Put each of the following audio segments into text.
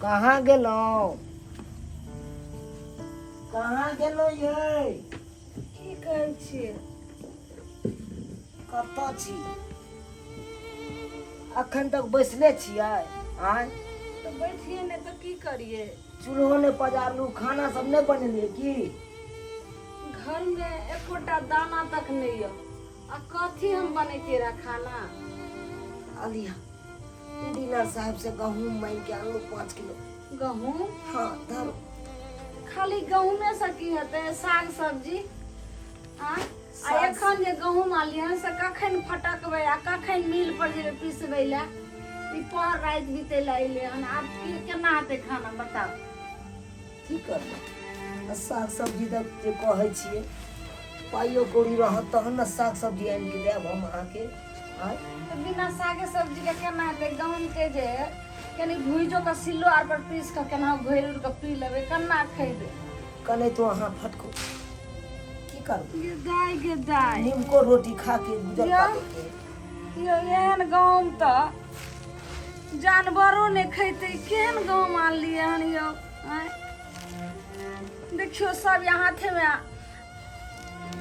कहाँ गेलो ये की कहै छियै कतऽ छी अखन तक बैसले छियै आय तो बैठिए ने तो की करिए। चूल्हो ने पजारलू खाना सब नहीं बनेलिए की घर में एकोटा दाना तक नहीं है आ कथी हम बनैतिए रहा खाना। अलिया डीलर साहब से गहूम मांग के आनलो 5 किलो। गहूम हाँ धर खाली गहूमे से की हेतै साग सब्जी आ एखन जे गहूम आलियन से कखन फटकबै आ कखन मिल पर जेबै पीसबै ला ई पर रात बीते ला एलै हन आब की केना हेतै खाना बताउ। की करबै साग सब्जी तक जे कहै छियै पाइयो कौड़ी रहत तहन न साग सब्जी आनि के देब हम अहाँके आय तो बिना सागे सब्जी के केना हेतै गहूम के जे कनी भुइजो के सिल्लो आर पर पीस के केना घोरि उड़ के पी लेबै केना खैबै। कने तो अहाँ फटको की करबै ये दाय गे दाय नीमको रोटी खा के गुजर या? करते यो एहन गहूम तो जानवरो ने खैते केहन गहूम आनलिए हन यो आय देखियो सब यहाँ हाथे में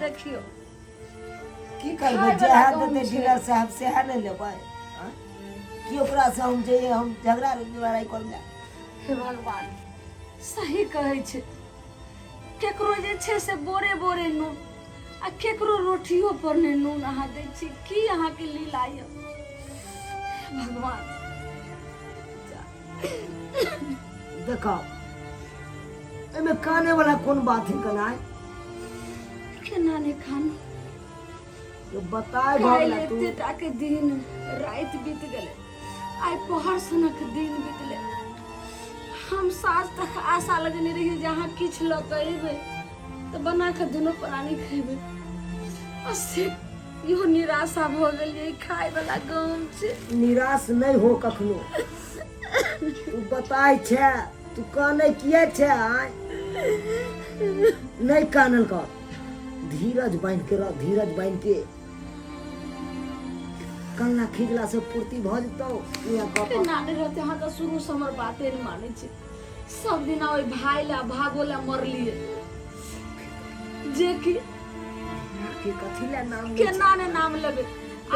देखियो की करबै खाय जएह वाला गहूम देतै छै। डीलर साहब सएह ने लेबै आँ? की ओकरा से हम जे हम झगड़ा लड़ाई करबै हे भगवान सही कहै छै केकरो जे छै से बोरे बोरे नून आ केकरो रोटियो पर ने नून अहाँ दै छी की अहाँ के लीला ये भगवान। देखो एमे काने वाला कोन बात है कनाय केना ने खाना तो बताए भगला तू एते टा के दिन रात बीत गेले आइ पहर सनक दिन बीतले हम साँझ तक आशा लगने रहिए जे अहाँ किछ लऽ कऽ अयबै तऽ बना के दुनू प्राणी खेबै आ से इहो निराशा भऽ गेल जे खाय वाला गहूम छै। निराश नहीं हो कखनो तू बताए छे तू काने किए छे आय नहीं कानल कर धीरज बांध के रह धीरज बांध के कन्ना खिजला से पूर्ति भ जतौ इया गप केना नहि रहते अहाँ तऽ शुरू से हमर बाते नहि मानै छै सब दिन ओइ भाई ला भागो ला मरलिए जे कि के कथी ले नाम ले केना ने नाम लेबै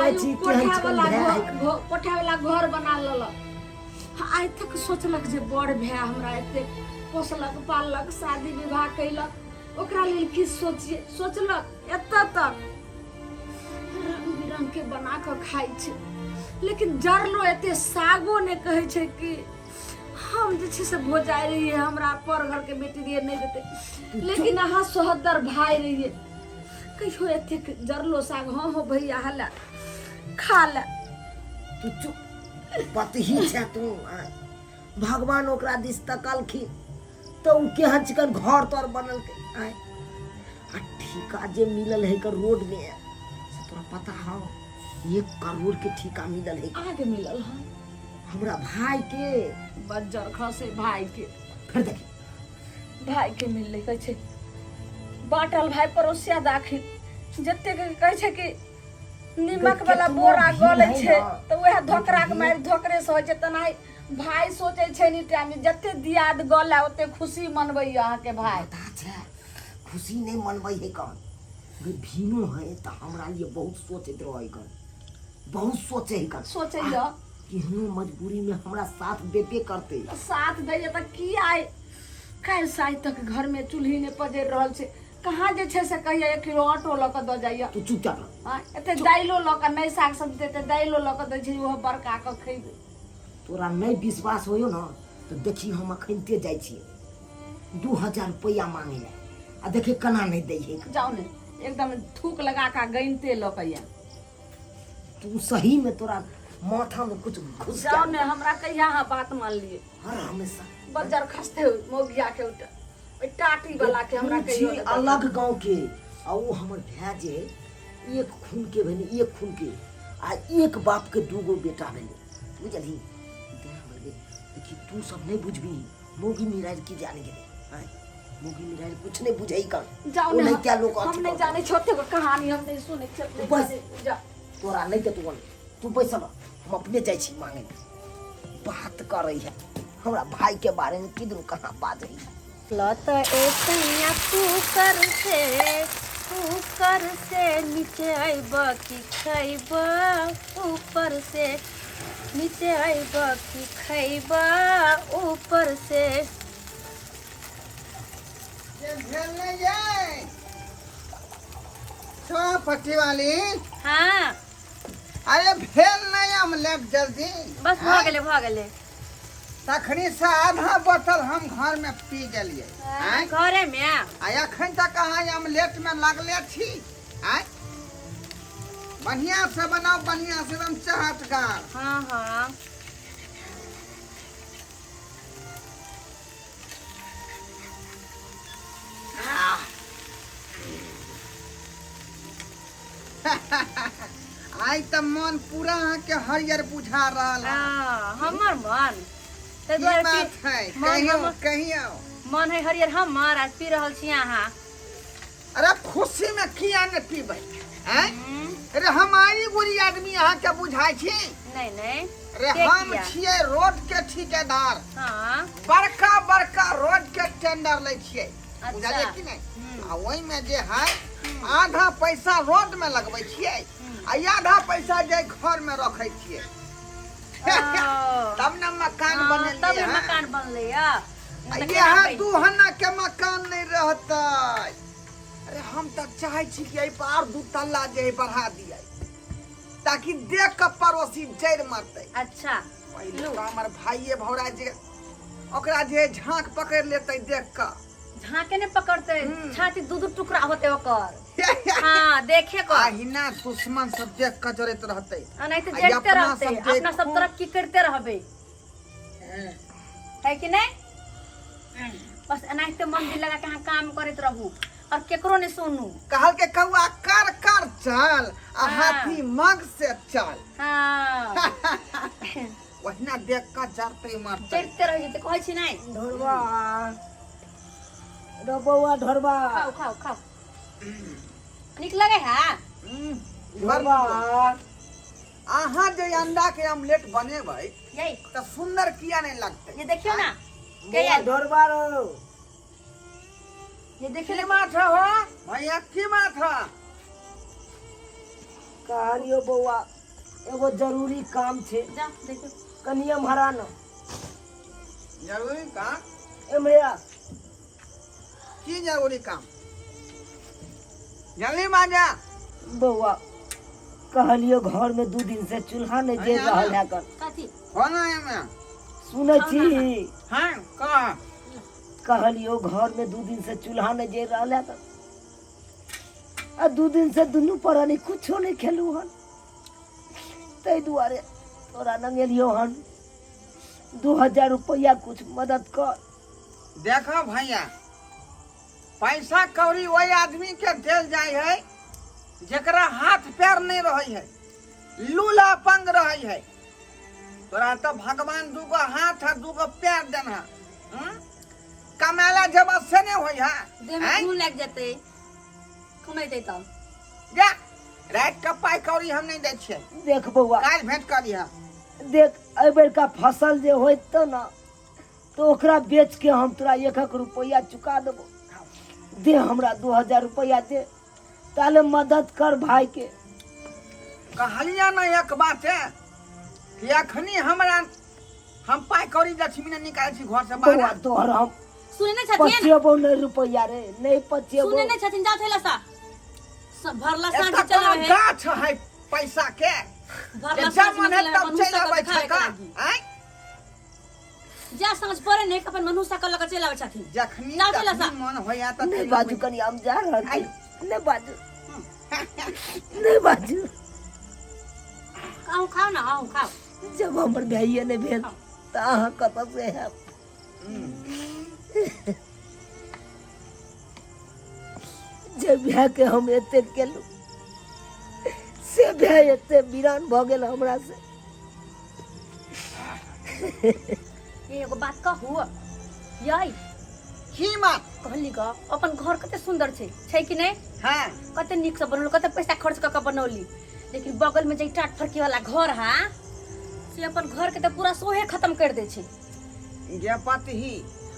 आयु जी कोठा वाला केहन कोठा वाला घर बना लेलक आइ तक सोचलक जे बड़ भाई हमरा एते पोसलक पाललक शादी विवाह कैलक ओकरा लेल की सोचिए सोचलक एतऽ तक रंग बिरंग के बना के खाइ छै लेकिन जरलो एते सागो ने कहै छै कि हम जे छै से भोजाइ रहिए हमरा पर घर के बेटी रहिए नहीं देते लेकिन अहाँ सोहदर भाई रहिए कहियो एते जरलो साग हाँ हो भैया हला खा ले तू चुप पतही छे तू आय भगवान ओकरा दिस तकलखिन तो उ केहन चिकन घर तर बनल के आय आ ठिका जे मिलल है कर रोड में से तोरा पता हो 1 करोड़ के ठिका मिलल है आगे मिलल हन हमरा भाई के बज्जर खसे भाई के फिर देखी भाई के मिलले कहै छै बाटल भाई पड़ोसिया दाखिल जते के कहै छै कि नीमक वाला केतनो बोरा भीड़ गलै है छै ना, तऽ वएह धोकरा के भीड़- मारि धोकरे से होइ छै तेनाही भाई सोचै छै नी टाइम जते दियाद गले ओते खुशी मनबै अहाँ के भाई। पता छे खुशी नहीं मनबै है कौन गे भीनो है तो हमरा लिए बहुत सोचत रहे कर बहुत सोचे है कर सोचै आ, य केहनो मजबूरी में हमरा साथ देबे करते साथ दैए तऽ की आइ काल्हि साँझ तक घर में चूल्ही ने पजरि रहल छै कहाँ जे छै से कहिया 1 किलो आटो लऽ कऽ दऽ जाइए तू चुपचाप रह हाँ, एते दाइलो लऽ कऽ नहि साग सब्जी देते दाइलो लऽ कऽ दै छै ओहो बड़का कऽ खैबै। तोरा नहीं विश्वास होयो ना तो देखी हम अखनते जाय छियै 2000 रुपया मांगे ले आ देखे कना नहीं दै है जाओ ने एकदम थूक लगा का गइनते लऽ कऽ या तू सही में तोरा माथा में कुछ घुस जाओ गया ने हमरा कहिया अहाँ बात मान लिए हर हमेशा बज्जर खसते हो मोगिया के उठा ओइ टाटी वाला के हमरा तू कहियो छी ने अलग गांव के आ वो हमर भाई जे एक खून के भेने एक खून के आ एक बाप के 2 गो बेटा भेने बुझलही देखी तू सब नहीं बुझबी मोगी मिराज की जाने गेले हैं मोगी मिराज कुछ नहीं बुझाई कर जाओ वो ने नहीं क्या लोग हम नहीं जाने छोटे को कहानी हम नहीं सुने चलते बस। जा तोरा नहीं के तू बैसल हम अपने जाय छी मांगे बात कर रही है हमरा भाई के बारे में किधर कहाँ बात है। लत एतनिया कुकर से नीचे आइब कि खैब, ऊपर से नीचे आइब कि खैब, ऊपर से। ये भेल नहीं जाए छो पट्टी वाली। हाँ अरे भेल नहीं आमलेट जल्दी। बस भ गेले तखनी से आधा बोतल हम घर में पी गेलिए। घरे में आ अखन तक अहाँ आमलेट में लगले छी। आय बढ़िया से बनाओ, बढ़िया से एकदम चहटगर। हाँ हाँ आई त मन पूरा अहाँ के हरियर बुझा रहल है। हमर मन की बात है? कहियो कहियो मन है हरियर हमर आज पी रहल छी अहाँ। अरे खुशी में किया न पीबै? अरे हमारी बुरी आदमी अहाँ के बुझाई छी? नहीं अरे हम छियै रोड के ठेकेदार। हाँ बड़का बड़का रोड के टेंडर ले छियै। अच्छा। बुझलिए कि नहीं? आ ओइ में जे है आधा पैसा रोड में लगबै छियै आ आधा पैसा जे घर में रखै छियै। तब न मकान बनल। तब मकान बनले यहाँ दुहना के मकान नहीं रहता। अरे हम तो चाहे छी कि एहि पर 2 तल्ला जे है बढ़ा दिए ताकि देख के पड़ोसी जड़ मरते। अच्छा पहले तो हमार भाइये भौरा जे ओकरा जे झांक पकड़ लेते देख के। झांके ने पकड़ते छाती 2 टुकड़ा होते ओकर। हाँ देखे को आहिना दुश्मन सब देख के जड़त रहते। नहीं तो देखते रहते अपना सब तरफ की करते रहबे है कि नहीं? बस एनाहिते मन दिल लगा के हम काम करते रहू और केकरो ने सुनू। कहल के कौआ कर कर चल आ हाथी मग से चल। हाँ वहिना देख के जरते मरते। चढ़ते रह जेते कहै छी नहीं। ढोरबा रो बौआ ढोरबा खाओ निक लगे है। ढोरबा अहाँ जे अंडा के ऑमलेट बनेबै यही तो सुंदर किया नहीं लगते? ये देखियो ना बौआ ढोरबा रो ये देखियो की ना बात हो भैया? की बात हो? कहलियो बौआ एगो जरूरी काम छे, जा देखियो कनिया भरा न जरूरी काम? एमरिया की जरूरी काम? जल्दी बाजा। बौआ कहलियो घर में 2 दिन से चूल्हा नहीं जल रहल है कर। कथी होना है में सुनै छी हां कह। कहलियो घर में 2 दिन से चूल्हा नहीं जल रहल है कर। आ 2 दिन से दुनू परानी कुछो नहीं खेलू हन, तै दुआरे तोरा नंगेलियो हन 2000 रुपया कुछ मदद कर। देखो भैया पैसा कौड़ी वही आदमी के देल जाय है जेकरा हाथ पैर नहीं रही है, लूला पंग रही है। तोरा तो भगवान 2 हाथ है 2 पैर देना कमाला जब से नहीं होई है। देह में खून लग जाते कमाइते तब जा रात का पाई कौड़ी हम नहीं दै छियै। देख बौआ काल भेंट करिहा। देख ए बेर का फसल जे होइत तो ना तो ओकरा बेच के हम तोरा 1 रुपया चुका देबो। दे हमरा 2000 रुपया दे, ताले मदद कर भाई के। कहलिया ना एक बात है कि अखनी हमरा हम पाई कौड़ी लक्ष्मी ने निकाल छी घर से बौआ बाहर। तोहर हम सुने नहीं छथिन 25 रुपया रे नहीं 25 सुने नहीं छथिन जा थैला सा सब भरला एतऽ सांझ चला कोनो है गाछ है पैसा के भरला जब सांझ मन है चला तब चल आबै छै का? आय जा सांझ परे नहीं अपन मनुष्य का लगा चला छथिन। जखनी जाउ चला सा। तखनी मन होया त नहीं बाजू कनी हम जा रहल छी। नहीं बाजू नहीं बाजू। खाओ ना खाओ जब हमर भाइये ने भेल त अहाँ कत से है? जब भाई के हम एते केलू से भाई एते वीरान भ गेल हमरा से। ये एगो बात कहू यही की बात? कहली ग अपन घर कते सुंदर छै कि नहीं? हां कते निक से बनल कते पैसा खर्च क के बनौली, लेकिन बगल में जे टाट फरकी वाला घर है से अपन घर के तो पूरा सोहे खत्म कर दे छै। ये पतही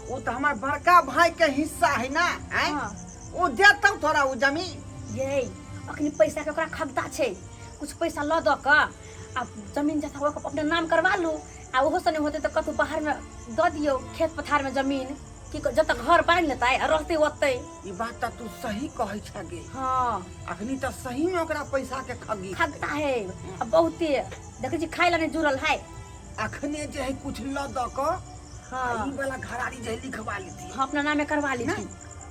वो तो हमार बड़का भाई के हिस्सा है ना हैं हाँ। वो देतौ तोरा वो जमीन ये अखनी पैसा के ओकरा खगता छे कुछ पैसा ल द का आ जमीन जथा ओकरा अपने नाम करवा लो आ ओहो सने होते त कतु बाहर में द दियो खेत पथार में जमीन कि जब तक घर बांध लेता है रहते ओते। ई बात त तू सही कहै छगे। हाँ अखनी त सही में ओकरा पैसा के खगी खगता है अब बहुते देखे छी खाइला ने जुड़ल है। अखने जे है कुछ ल द क हाँ ई वाला घरारी जे लिखवा लेती हाँ अपना नामे करवा ली थी।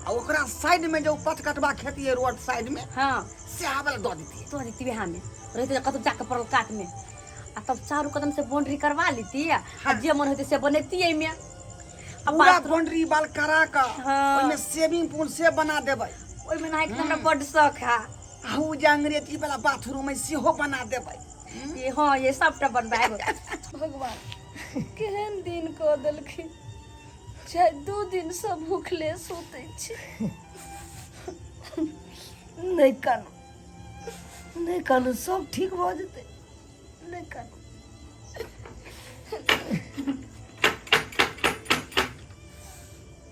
आ ओकरा साइड में जो पच कटवा खेती है रोड साइड में हाँ से वाला द देती तो देती बिहार में रहते कतु जाके पड़ल काट में आ तब चारों कदम से बाउंड्री करवा लेती आ जे मन होते से बनती है में अब पूरा बात बाउंड्री बाल करा का हाँ। ओइमे सेविंग पूल से बना देबै ओइ में नहाए के हमरा बड शौक है। आ उ जे अंग्रेजी वाला बाथरूम में सेहो बना देबै ये हाँ ये सबटा बनबाएब। भगवान केहन दिन को देलखिन चाहे 2 दिन से भूखले सोते छी। नहीं कानू सब ठीक भ जेतै नहीं कानू।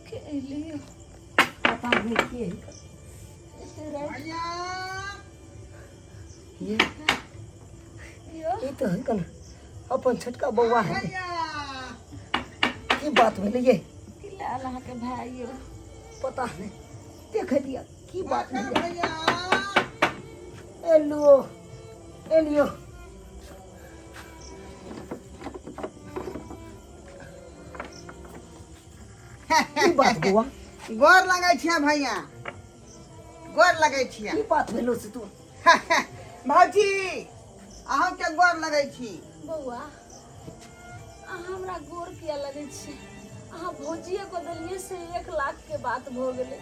के लियो पता नहीं के है भैया ये तो है कन अपन छोटका बौआ है भैया की बात भेलै ये किला अल्लाह के भाइयो पता नहीं देख लिया की बात भेलै। भैया एलियो की बात बौआ गोर लगै छियै भैया गोर लगै छियै की बात भेलो से तू भौजी अहूँ के गोर लगै छी बौआ अहाँ हमरा गोर किया लगे छी अहाँ भौजिए को देलिए से 1 लाख के बात भ गेलै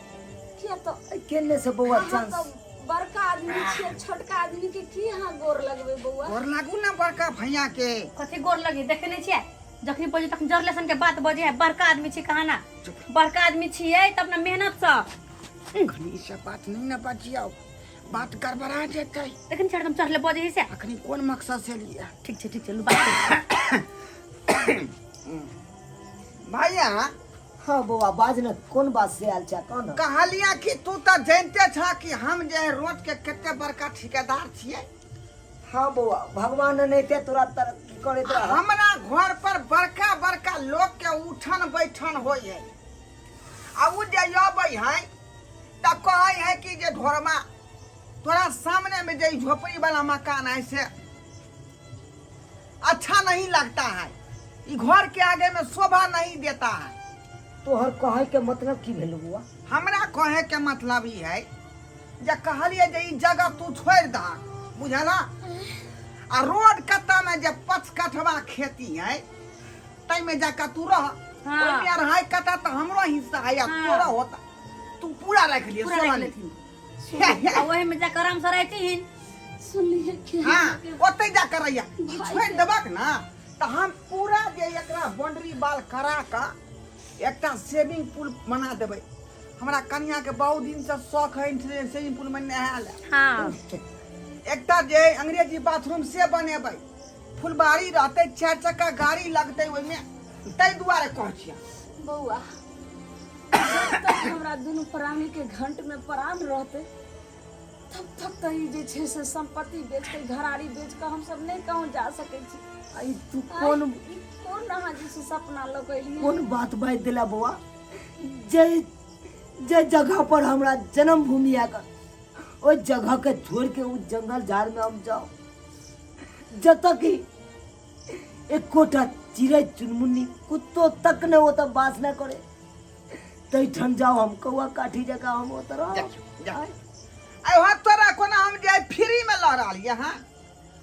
किया तो केने से बौआ अहाँ चांस तो बड़का आदमी छियै छोटका आदमी के की अहाँ गोर लगबै बौआ। गोर लागू ना बड़का भैया के कथी गोर लगी देखे नहीं छियै जखनी पहुंचे तखन जरलेसन के बात बजे है बड़का आदमी छी कहा ना बड़का आदमी छियै त अपना मेहनत से अखनी ई सब बात नहीं ना बचियाओ बात गड़बड़ा जेतै लेकिन छड़म चढ़ले बजे है से अखनी कोन मकसद से लिया ठीक छै बात कर। भैया हाँ बौआ बाज न कौन बात से आयल छा कौन कहलिया कि तू तो जानते छा कि हम जे रोड के कते बड़का ठेकेदार छियै। हाँ बौआ भगवान ने ते तोरा तरक्की करे तो हमरा घर पर बड़का बड़का लोग के उठन बैठन होय है आ उ जे अबै है त कहै है कि जे घरमा तोरा सामने में जे झोपड़ी वाला मकान है से अच्छा नहीं लगता है ई घर के आगे में शोभा नहीं देता है। तोहर कहे के मतलब की भेल बौआ हमरा कहे के मतलब ई है जे कहलिए जे ई जगह तू छोड़ दा बुझला आ रोड कत्ता में जे 5 कठवा खेती है तै में जाकर तू रह हाँ। ओइमे रहाय कता त हमरो हिस्सा है या हाँ। तोरा होता तू पूरा रख लिए पूरा सोना रख लेथिन आ ओहे में जाकर आराम से रहतीन सुनिए कि हां ओतै जाकर रहिया ई छोड़ देबक ना त हम पूरा जे एकरा बाउंड्री बाल करा का एकटा सेविंग पूल बना देबै। हमरा कन्या के बहुत दिन से शौक है सेविंग पूल में नहायल हां एकटा जे अंग्रेजी बाथरूम से बनेबै फुलबाड़ी रहते 4 चक्का गाड़ी लगते ओइमे तै दुआरे कहछिया बौआ जब तक हमरा दुनू प्राणी के घंट में प्राण रहते तब तक तो ई जे छै से संपत्ति बेच के घराड़ी बेच के हम सब नहीं कहूं जा सकै छी। आई तू कौन कौन रहा जिसे सपना लगैली कौन बात बाज दिला बौआ जे जगह पर हमरा जन्म भूमि आकर ओ जगह के छोड़ के उस जंगल झाड़ में हम जाओ जब तक कि एक कोटा चिड़ै चुनमुन्नी कुत्तो तक ने वो तो बास न करे तै ठन जाओ हम कौआ काठी जगह हम उतर आई हो तोरा कोना हम जे फ्री में ल रहलिए हां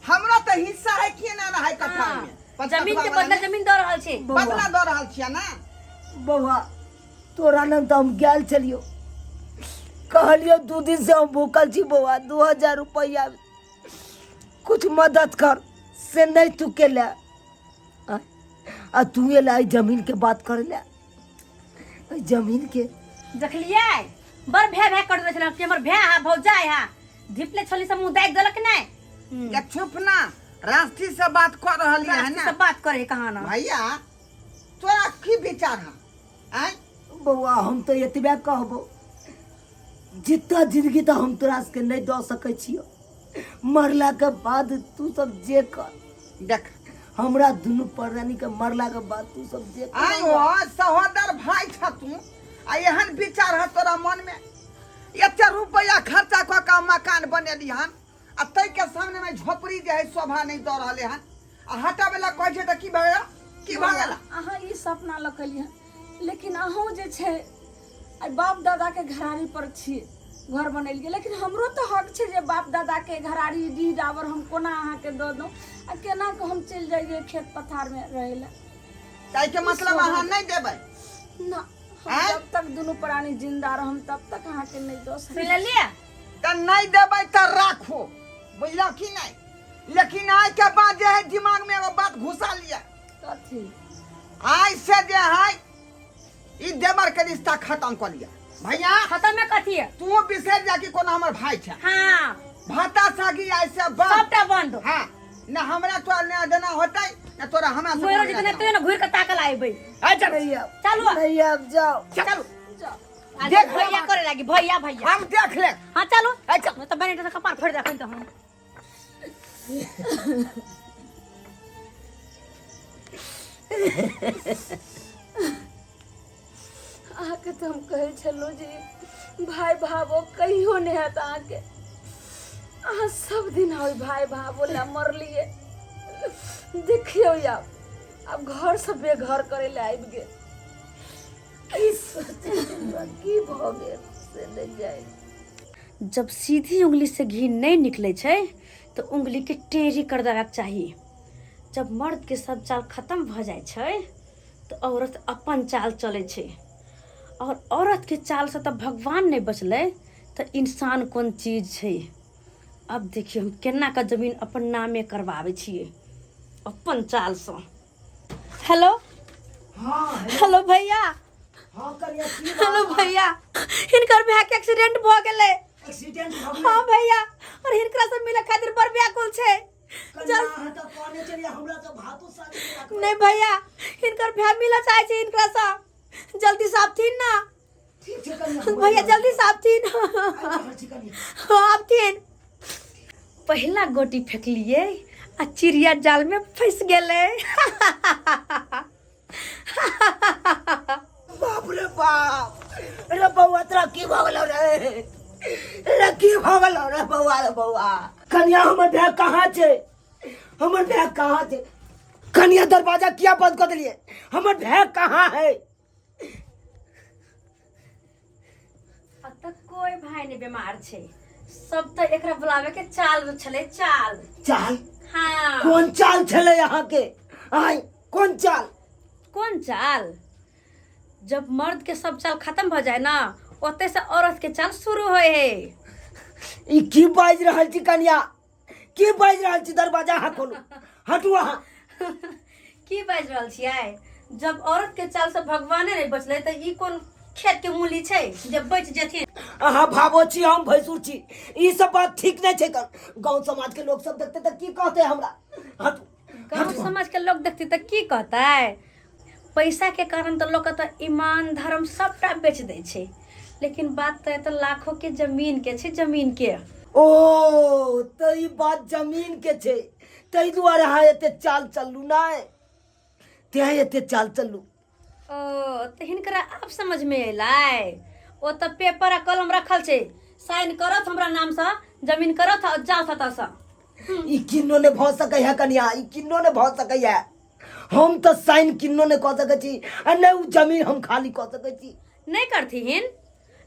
हमरा त हिस्सा है कि ना है कथा में जमीन के बदला जमीन दे रहल छी बदला दे रहल छिया ना बौआ तोरा न तो हम गेल चलियो कहलियो 2 दिन से हम भूखल छी बौआ 2000 रुपया कुछ मदद कर से नहीं तू के ले आ तू ये लाई जमीन के बात कर ले जमीन के देखलिए बर भे भे कर दे छला कि हमर भे हा भौजाई हा धिपले छली से मुंह दाग देलक नहीं या चुप ना रास्ती से बात कर रहलिए है ना सब बात करे कहां ना भैया तोरा की विचार है आय बउआ हम तो एतबे कहबो जितना जिंदगी तो हम तोरा के नहीं दऽ सकै छियो, मरला के बाद तू सब जे कर। देख हमरा दुनू प्राणी के मरला के बाद तू सब जे कर। आय हो सहोदर भाई छ तू आ एहन विचार है तोरा मन में, एते रुपया खर्चा क के मकान बनेली हन आ तै के सामने में झोपड़ी जे है शोभा नहीं दऽ रहले हन आ हटावे ला कहै छै त की भऽ गेला की भऽ गेला। अहाँ ई सपना लकलिए, लेकिन अहूँ जे छै आइ बाप दादा के घरारी पर छिए, घर बनेलिए, लेकिन हमरो तो हक छै जे बाप दादा के घरारी डी डाबर हम कोना अहाँ के दऽ दो आ केना के हम चलि जाइए खेत पथार में रहे ला। तै के मतलब अहाँ नहीं देबै ना, हम जब तक दोनों प्राणी जिंदा रहम तब तक अहाँ के नहीं दो सुन लिया त नहीं देबै त राखो, बुझला कि नहीं। लेकिन आय के बाद जे है दिमाग में एगो बात घुसा लिया, कथी आज से जे है ई देवर के रिश्ता खत्म कर लिया। भैया खत्म में कथी है? तू बिसर जा कि कोनो हमर भाई छै। हाँ भाता सागी ऐसे बंद सबटा बंद। हाँ न हमरा तो लेना देना होतै न तोरा हमरा से मोरो जितने तू न घुर के ताकल आइबै। आ चल नहीं अब चलो नहीं अब जाओ। चलो जाओ। आज देख भैया करे लागी, भैया भैया। हम देख ले। हाँ चलो आ चल मैं तो बने तो कपार फोड़ देखन तो हम। अहाँके तो हम कहै छलहुँ जे भाई भावो कहियो नहीं हैत अहाँके, अहाँ सब दिन हो भाई भावो ला मरलिए। देखियो अब घर से बेघर करे ला आबि गेल। की भऽ गेल से नहीं जाए। जब सीधी उंगली से घी नहीं निकले छै तो उंगली के टेढ़ी कर देबाक चाहिए। जब मर्द के सब चाल खत्म भ जाए छै तो औरत अपन चाल चले छै, और औरत के चाल से तो भगवान नहीं बचले तो इंसान कोन चीज छै। अब देखिए हम केना का जमीन अपन नामे करवावे छिए अपन चाल से। हेलो हाँ हेलो भैया, हाँ करिया की हेलो भैया, हिनकर भैया के एक्सीडेंट भ गेले। एक्सीडेंट हो हाँ भैया, और हिनकरा से मिले खातिर बड़ व्याकुल छे। कन्या त कोने चलिया हमरा त भातो सागी राख। नहीं भैया, हिनकर भैया मिला चाहे छे हिनकरा से, जल्दी साफ थीन ना ठीक छै कन्या भैया, जल्दी साफ थीन। कन्या। हाँ अब थीन। पहला गोटी फेंकलिए आ चिड़िया जाल में फंस गेले। बाप रे बाप, रे बउआ तोरा की भऽ गेलौ रे, रे की भऽ गेलौ रे बउआ रे बउआ। कन्या हमर भाय कहाँ छै, हमर भाय कहाँ छै। कन्या दरवाजा किया बंद कर देलिए, हमर भाय कहाँ है। अब तक कोई भाई नहीं बीमार छे, सब तो एकरा बुलावे के चाल छले। चाल चाल हाँ कौन चाल छले यहाँ के, आई कौन चाल। कौन चाल? जब मर्द के सब चाल खत्म हो जाए ना, ओते से औरत के चाल शुरू होए है। ई की बाज रहल छी कन्या, की बाज रहल छी। दरवाजा हाँ खोलू, हटू अहाँ। की बाज रहल छियै? जब औरत के चाल से भगवाने नहीं बचले तो ई कौन खेत के मूली छै जे बच जेथिन। अहाँ भावो छी, हम भैंसुर छी, ई सब बात ठीक नहीं छै। गांव समाज के लोग सब देखते तो की कहते हमरा। हटू गाँव समाज के लोग देखते तो की कहते? पैसा के कारण तो लोग तो ईमान धर्म सबटा बेच दे छे, लेकिन बात तो लाखों के जमीन के छे, जमीन के। ओ तो ई बात जमीन के छै, तै दुआरे अहाँ एते चाल चलू नहीं, ते एते चाल चलू। ओ तो हिनकरा आप समझ में अयलै। ओ तो पेपर आ कलम रखल छे, साइन करत हमरा नाम से, जमीन करत और जाओ था सा। ई किन्नो ने भ सकै है कन्या, ई किन्नो ने भ सकै है। हम तो साइन किन्नो ने क सकै छी, आ नहीं उ जमीन हम खाली क सकै छी। नहीं करथिन,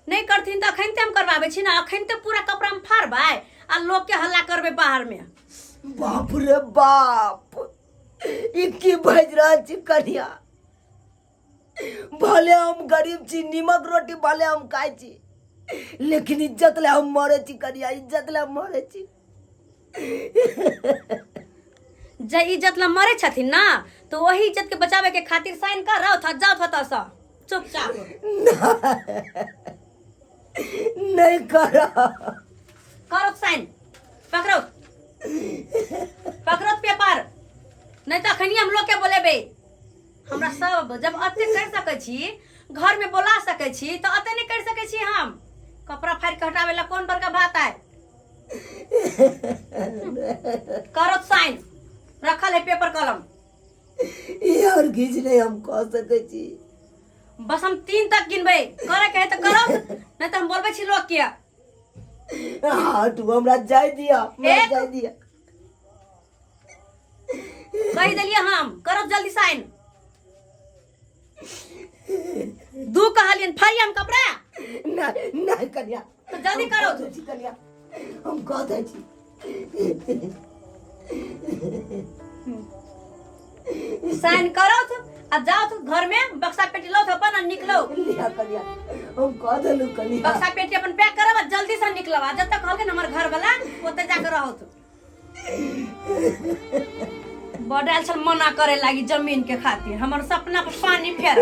नहीं करथिन तो अखन हम करवावे छी ना, अखन तो पूरा कपड़ा में फाड़बै आ लोग के हल्ला करबे बाहर में। बाप रे बाप, ई की बाज रहल छी कन्या। भले हम गरीब छी, नीमक रोटी भले हम खाई छी, लेकिन इज्जत ले हम मरे छी कन्या, इज्जत ले हम मरे छी। जे इज्जत ला मरे छथिन ना, तो वही इज्जत के बचावे के खातिर साइन कर रहो था, जाओ था सा चुपचाप। नहीं करो, करो साइन, पकड़ो पकड़ो पेपर, नहीं तो अखनी हम लोग के बोलेबे। हमरा सब जब अते कर सकै छी, घर में बोला सकै छी, तो अते नहीं कर सकै छी हम। कपड़ा फाड़ के हटावे ला कौन बड़का बात है? करो साइन, रखल है पेपर कलम। यार खींच नहीं हम कह सके छी। बस हम 3 तक गिनबै, करे के है तो करो, नहीं तो हम बोलबे छी लोग के। हाँ तू हमरा जाय दिया, हमरा एक। जाय दिया। कह दिलिए हम, करो जल्दी साइन। 2 कहलियन, फाड़ी हम कपड़ा। नहीं कन्या, तो जल्दी करो। कन्या हम कह दे छी। साइन करो तो अब जाओ तो घर में बक्सा पेटी लो तो अपन और निकलो। लिया कन्या हम कह देलु कन्या। बक्सा पेटी अपन पैक करब और जल्दी से निकलो। आ जब तक कहलके हमर घर वाला ओते जाकर रहो तो बड़ाल से मना करे लागी जमीन के खातिर। हमर सपना पर पानी फेर।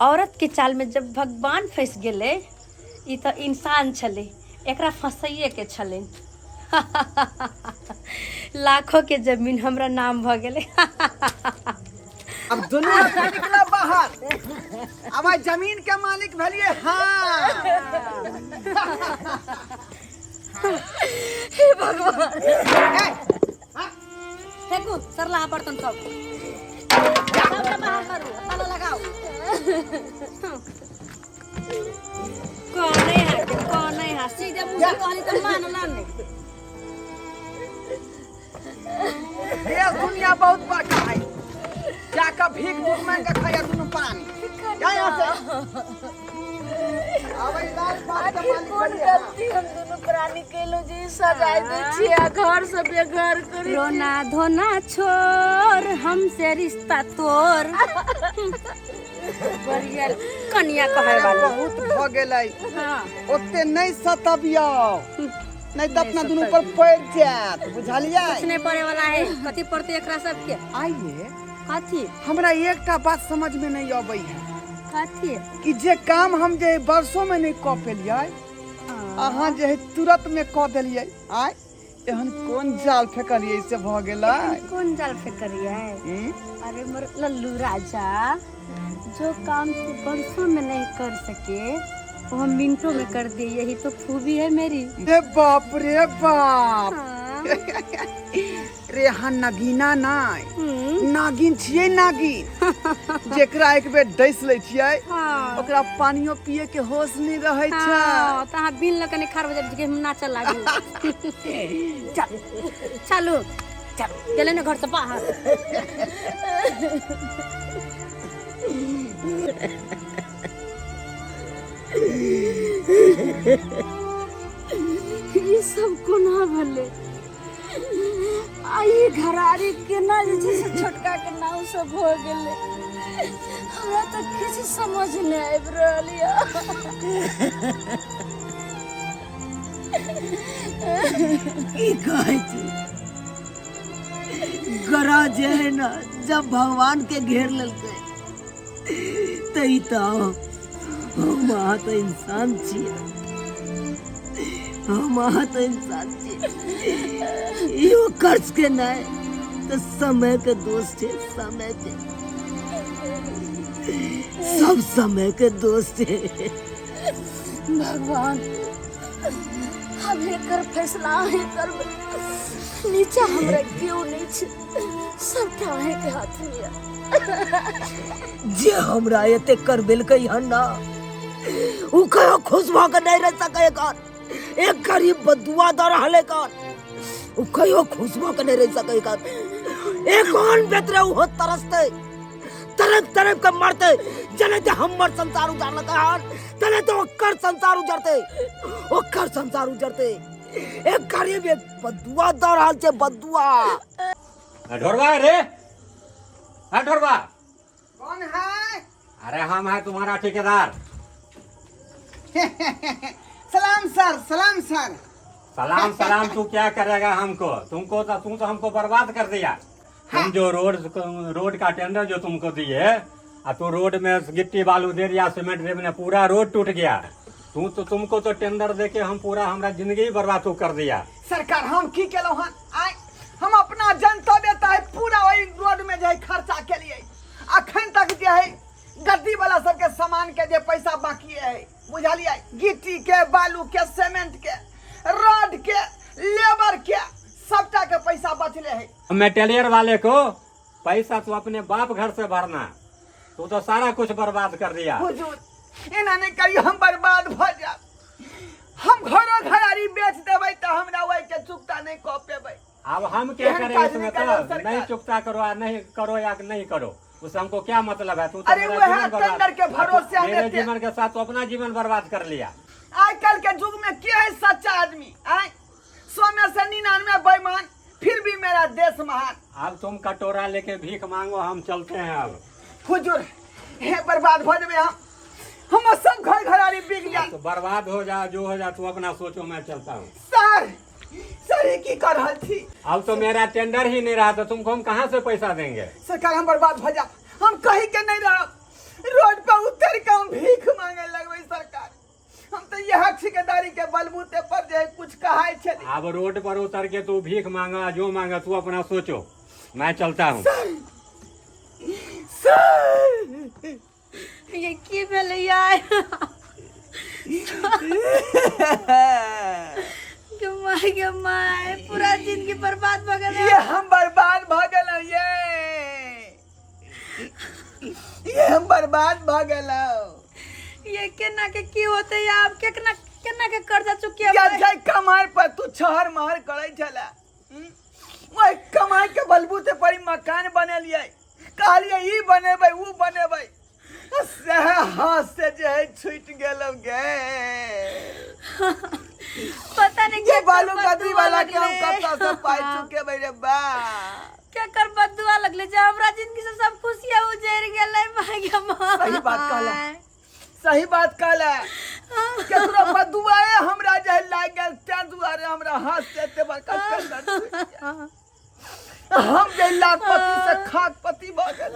औरत के चाल में जब भगवान फंस गेले, ई तो इंसान छले, एकरा फंसाइए के छले। लाखों के जमीन हमरा नाम भ गेले। अब दुनिया से निकला बाहर, अब आज जमीन के मालिक भलिए। हाँ हे भगवान, ए, हाँ, फेंकू सरला बर्तन सब सबका बाहर करू, ताला लगाओ। कौन नहीं है सीधे मुंह से कहली तो मानला नहीं। ये दुनिया बहुत बड़ा है। जाकर भीख दूध मांग के खाया दोनों पानी। क्या यहाँ से? अब इलाज बात का मालिक भलिए। हाँ। हम दोनों प्राणी केलो जी सजाय दे छिया, घर सब ये घर करी। रोना धोना छोड़, हमसे रिश्ता तोड़। बढ़िया कन्या कहे वाला बहुत भ गेलै। हाँ। ओते नहीं सतबियो, नहीं तो अपना दोनों पर पड़ जात, बुझलिए? कुछ नहीं पड़े वाला है। कथी पड़ते एकरा सबके? आइए, कथी हमरा एकटा बात समझ में नहीं आबै है कथी? कि जे काम हम जे वर्षों में नहीं कऽ पेलियै, अहाँ जे है तुरंत में कऽ देलियै। आय एहन कोन जाल फेकलियै से भ गेलै? कौन जाल फेंकरिए? अरे मोर लल्लू राजा, जो काम तू वर्षों में नहीं कर सके वो हम मिनटों में कर दिए। यही तो खूबी है मेरी। रे बाप रे बाप। हाँ। रे हाँ नगीना नहीं, नागिन छियै नागिन। जेकरा एक बेर डैस लै छियै, हाँ। ओकरा पानियो पिए के होश नहीं रहे छै। हाँ, तो हाँ बिन लगने खार बजे के हम नाचल लागू। चल चलो चल चले ना घर से बाहर। ये सब कोना भले आई घरारी के ना जैसे छोटका के नाव सब हो गेले। हमरा तो किसी समझ नहीं आब रहलिया। की कहै छी? गरा जे है ना जब भगवान के घेर लेलकै तई तो हम अहाँ तो इंसान छियै। हम अहाँ तो इंसान छियै। यो कर्ज के नहीं तो समय के दोष छै। समय के सब समय के दोष छै। भगवान अब एकर फैसला है करबे। नीचा हमरा क्यों नहीं छै, सब ठाहे के हाथ में। जे हमरा एते करबेलकै हन ना, उ कहियो खुश भऽ के नहीं रह सकै हन। एक गरीब बदुआ दऽ रहले हन, उ कहियो खुश भऽ के नहीं रह सकै हन। एक कोन बेतरे उहो तरसते, तरफ तरफ के मरते। जने ते हमर संसार उजाड़लक हन, तने तो ओकर संसार उजड़ते, ओकर संसार उजड़ते। एक गरीब एक बदुआ दऽ रहल छै, बदुआ। ढोरवा रे, हाँ ढोरवा। कौन है? अरे हम है तुम्हारा ठेकेदार। सलाम सर, सलाम सर। सलाम सलाम तू क्या करेगा हमको? तुम तो हमको बर्बाद कर दिया। तुम जो रोड का टेंडर जो तुमको दिए तू रोड में गिट्टी बालू दे दिया, सीमेंट दे दिया, पूरा रोड टूट गया। तुमको तो टेंडर देके हम पूरा हमरा जिंदगी बर्बाद तू कर दिया। सरकार हम की केलौ हन आय हम अपना जनता देता है पूरा वही रोड में जे खर्चा के लिए अखन तक जे है गद्दी वाला सबके सामान के जे पैसा बाकी है बुझलिए, गिट्टी के बालू के सीमेंट के रोड के लेबर के सबटा के पैसा बचले है। मेटेरियल वाले को पैसा तू अपने बाप घर से भरना, तू तो सारा कुछ बर्बाद कर दिया। हुजूर एना नहीं करियो, हम बर्बाद भ जाब। हम घरो घरारी बेच देबै त हमरा वही के चुकता नहीं कऽ पेबै। अब हम क्या करें इसमें? तो नहीं चुकता करो नहीं करो या नहीं करो, उससे हमको क्या मतलब है? तू तो अरे मेरा वह जीवन टेंडर के भरोसे हम मेरे देते- जीवन के साथ तो अपना जीवन बर्बाद कर लिया। आजकल के युग में क्या है सच्चा आदमी? आय 100 में से 99 बेईमान, फिर भी मेरा देश महान। अब तुम कटोरा लेके भीख मांगो, हम चलते हैं अब। हुजूर हे बर्बाद भ जेबै हम सब घर घरारी बिक जाए। तो बर्बाद हो जा जो हो जा, तू अपना सोचो, मैं चलता हूँ। सर ये की कर रहल थी? अब तो मेरा टेंडर ही नहीं रहा, तो तुमको हम कहाँ से पैसा देंगे? सरकार हम बर्बाद भ जा, हम कहीं के नहीं रह, रोड पर उतर के हम भीख मांगे लगबै। सरकार हम तो यह ठेकेदारी के बलबूते पर जे कुछ कहाय छे। अब रोड पर उतर के तू भीख मांगा जो मांगा, तू अपना सोचो, मैं चलता हूँ। सर ये की भेलै यार? गे माय पूरा जिंदगी बर्बाद भ गेल। ये हम बर्बाद भ गेलौ, ये हम बर्बाद भ गेलौ। ये केना के की होते यार? केना केना के कर्जा चुकिया? या जाय कमाई पर तू छहर महर करे छला, ओए कमाई के बलबूते पर मकान बनेलिए, कहलिए ई बनेबै ऊ बनेबै, से हाथ से जे है छूट गेलौ गे। पता नहीं ये क्या बालू गद्दी वाला के हम कत्ता से पाई चुके रे बा। क्या कर बदुआ लगले जे हमरा जिंदगी से सब खुशियां उजड़ गेलै माय मां। सही बात कहला, सही बात कहला। केकरो बदुआए हमरा जे लाग गेल ते दुआरे हमरा हाथ से एते बड़का टेंडर हम जे लाखपति से खाकपति भ गेल।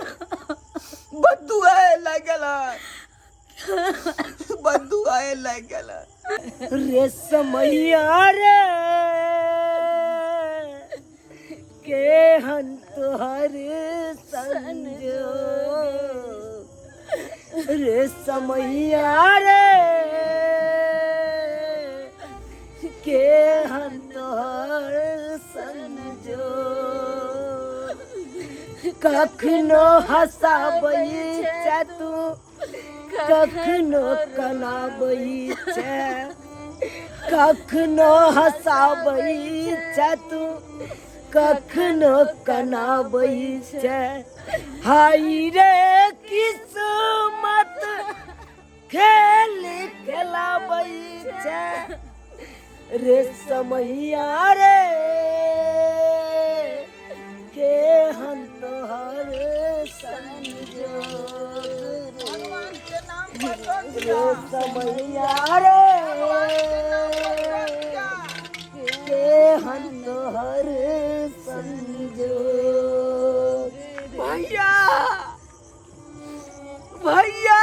बदुआए लाग गेल, बदुआए लाग गेल। रे समैया रे केहन तोहर संजो, रे समैया रे केहन तोहर संजो, कखनो हंसाबै छै तू कखनो कनाबै छै, कखनो हंसाबै छै तू कखनो कनाबै छै। हाय रे किस्मत खेल खेलाबै छै, रे समैया रे केहन तोहर संजोग, रे समैया रे केहन तोहर संजोग। भैया भैया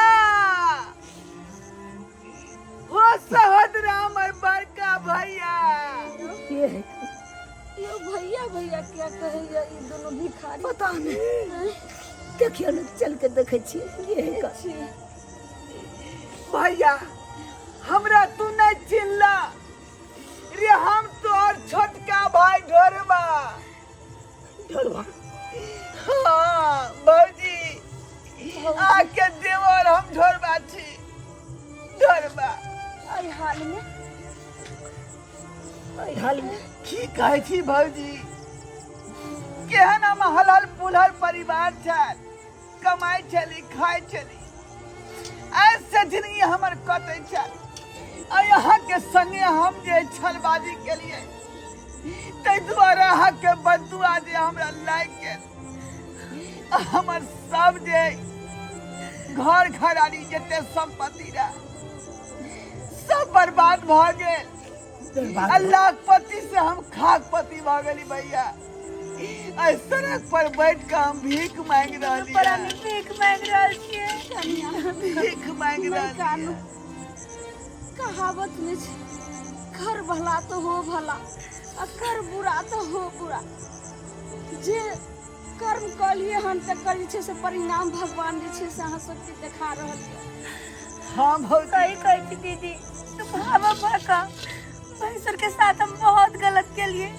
हो सहोदरा हमर बड़का भैया। यो भैया भैया क्या कहेगा? ये दोनों भिखारी पता नहीं, देखियो न चल के देखे छियै। ये का भैया हमरा तू नहीं चिन्हला रे, हम तोर छोटका भाई ढोरबा। ढोलवा हाँ भौजी आके देवर हम ढोरबा छी, ढोरबा। आई हाल में हाल में की कहै छी भौजी, केहन हम हलल पुलहल परिवार छल, कमाई छली खाई छली, ऐसे जिंदगी हमर कटे छल। यहाँ के संगे हम जे छलबाजी केलिए ताहि दुआरे अहाँ के बदुआ जे हमरा लाग गेल, हमर सब जे घर घरारी जते संपत्ति रहा सब बर्बाद भ गेल। लाखपति से हम खाकपति भ गेली भैया। सड़क पर बैठ के हम भीख मांग रही पर हम भीख मांग रहल छियै भीख मांग नहीं रही कानू कहावत में छै घर भला तो हो भला आ कर बुरा तो हो बुरा जे कर्म कलिए हन तकर जे छै से परिणाम भगवान जे छै से अहाँ सबके देखा रहल छै। हाँ बहुत सही कहै छी दीदी, तुम भावा भाका भैंसुर के साथ हम बहुत गलत के लिए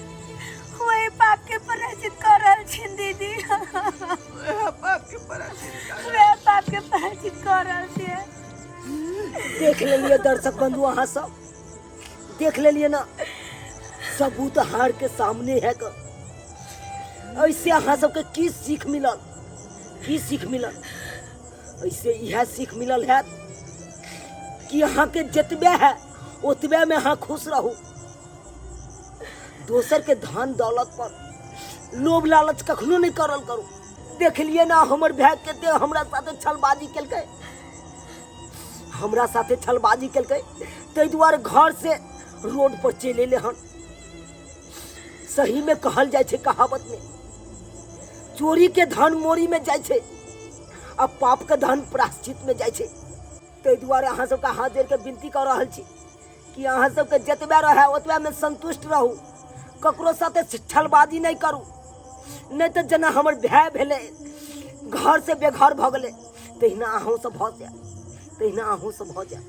वही पाप के प्रायश्चित कर रहल छी दीदी। पाप के पराचित वह पाप के प्रायश्चित कर रहल छियै। देख लेलिए दर्शक बंधु, अहाँ सब देख लेलिए ना, सबूत हार के सामने है क। ऐसे अहाँ सबके की सीख मिलल, की सीख मिलल? ऐसे यह सीख मिलल है कि अहाँ के जतबे है ओतबे में अहाँ खुश रहू। दोसर के धन दौलत पर लोभ लालच कखनो नहीं करल करू। देख लिए ना हमर भाई कते हमरा साथे छलबाजी केलकै, हमरा साथे छलबाजी केलकै, ताहि दुआरे घर से रोड पर चले ले हन। सही में कहल जाय छै कहावत में, चोरी के धन मोरी में जाय छै, अब पाप के धन प्रायश्चित में जाय छै। ताहि दुआरे अहाँ सबके हाथ जोड़ के विनती कर रहल छी कि अहाँ सबके जतबे रहे ओतबे में संतुष्ट रहू, ककरो साथे छलबाजी नहीं करू, नहीं तो जना हमर भाई भेले घर से बेघर भ गेले, तहिना अहूँ सब भ जाए, तहिना अहूँ सब भ जाए।